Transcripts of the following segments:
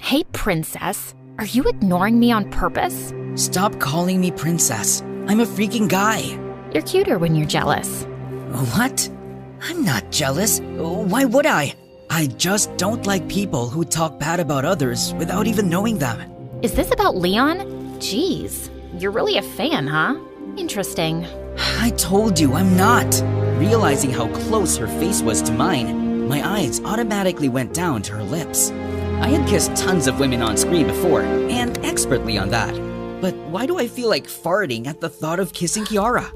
Hey, princess. Are you ignoring me on purpose? Stop calling me princess. I'm a freaking guy. You're cuter when you're jealous. What? I'm not jealous. Why would I? I just don't like people who talk bad about others without even knowing them. Is this about Leon? Jeez, you're really a fan, huh? Interesting. I told you I'm not. Realizing how close her face was to mine, my eyes automatically went down to her lips. I had kissed tons of women on screen before, and expertly on that. But why do I feel like farting at the thought of kissing Kiara?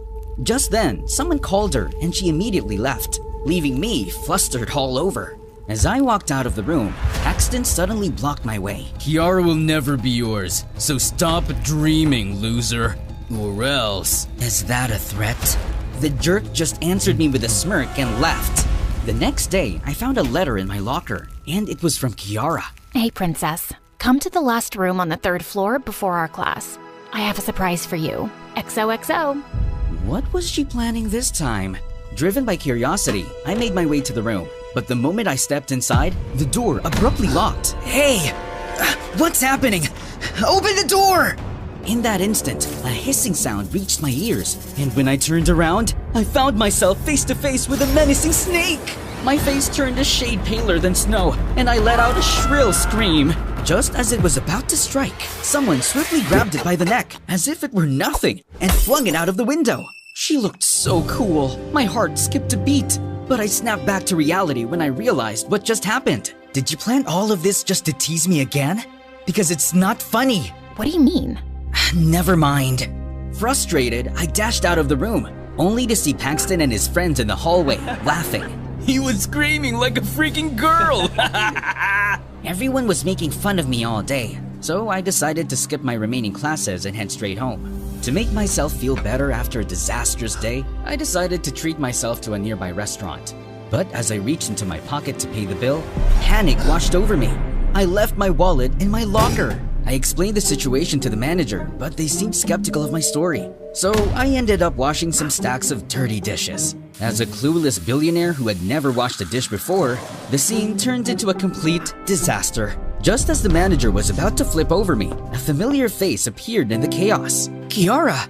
Just then, someone called her and she immediately left, leaving me flustered all over. As I walked out of the room, Paxton suddenly blocked my way. Kiara will never be yours, so stop dreaming, loser. Or else. Is that a threat? The jerk just answered me with a smirk and left. The next day, I found a letter in my locker, and it was from Kiara. Hey, princess. Come to the last room on the 3rd floor before our class. I have a surprise for you. XOXO. What was she planning this time? Driven by curiosity, I made my way to the room. But the moment I stepped inside, the door abruptly locked. Hey! What's happening? Open the door! In that instant, a hissing sound reached my ears, and when I turned around, I found myself face to face with a menacing snake! My face turned a shade paler than snow, and I let out a shrill scream. Just as it was about to strike, someone swiftly grabbed it by the neck, as if it were nothing, and flung it out of the window. She looked so cool. My heart skipped a beat, but I snapped back to reality when I realized what just happened. Did you plan all of this just to tease me again? Because it's not funny. What do you mean? Never mind. Frustrated, I dashed out of the room, only to see Paxton and his friends in the hallway, laughing. He was screaming like a freaking girl! Everyone was making fun of me all day, so I decided to skip my remaining classes and head straight home. To make myself feel better after a disastrous day, I decided to treat myself to a nearby restaurant. But as I reached into my pocket to pay the bill, panic washed over me. I left my wallet in my locker. I explained the situation to the manager, but they seemed skeptical of my story. So I ended up washing some stacks of dirty dishes. As a clueless billionaire who had never washed a dish before, the scene turned into a complete disaster. Just as the manager was about to flip over me, a familiar face appeared in the chaos. Kiara,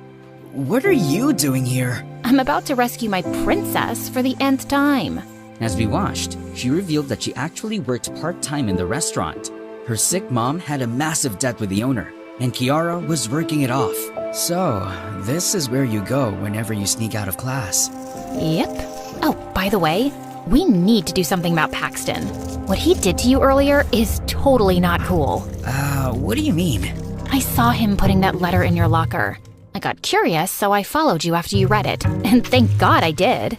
what are you doing here? I'm about to rescue my princess for the nth time. As we watched, she revealed that she actually worked part-time in the restaurant. Her sick mom had a massive debt with the owner, and Kiara was working it off. So, this is where you go whenever you sneak out of class. Yep. Oh, by the way, we need to do something about Paxton. What he did to you earlier is totally not cool. What do you mean? I saw him putting that letter in your locker. I got curious, so I followed you after you read it. And thank God I did.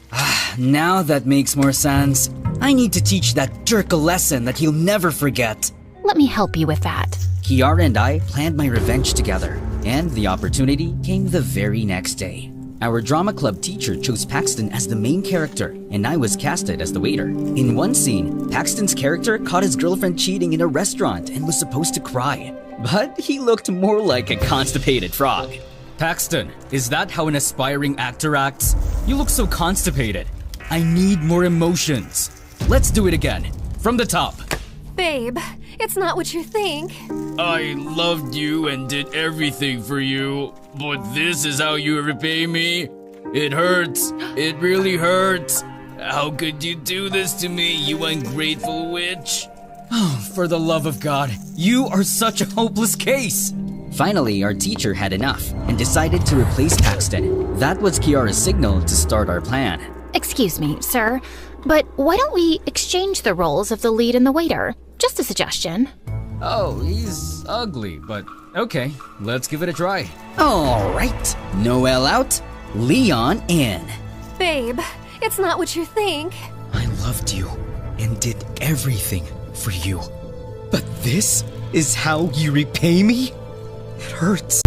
Now that makes more sense. I need to teach that jerk a lesson that he'll never forget. Let me help you with that. Kiara and I planned my revenge together, and the opportunity came the very next day. Our drama club teacher chose Paxton as the main character, and I was casted as the waiter. In one scene, Paxton's character caught his girlfriend cheating in a restaurant and was supposed to cry. But he looked more like a constipated frog. Paxton, is that how an aspiring actor acts? You look so constipated. I need more emotions. Let's do it again. From the top. Babe, it's not what you think. I loved you and did everything for you, but this is how you repay me? It hurts. It really hurts. How could you do this to me, you ungrateful witch? Oh, for the love of God, you are such a hopeless case. Finally, our teacher had enough and decided to replace Paxton. That was Kiara's signal to start our plan. Excuse me, sir, but why don't we exchange the roles of the lead and the waiter? Just a suggestion. Oh, he's ugly, but okay, let's give it a try. All right, Noelle out, Leon in. Babe, it's not what you think. I loved you and did everything for you. But this is how you repay me? It hurts.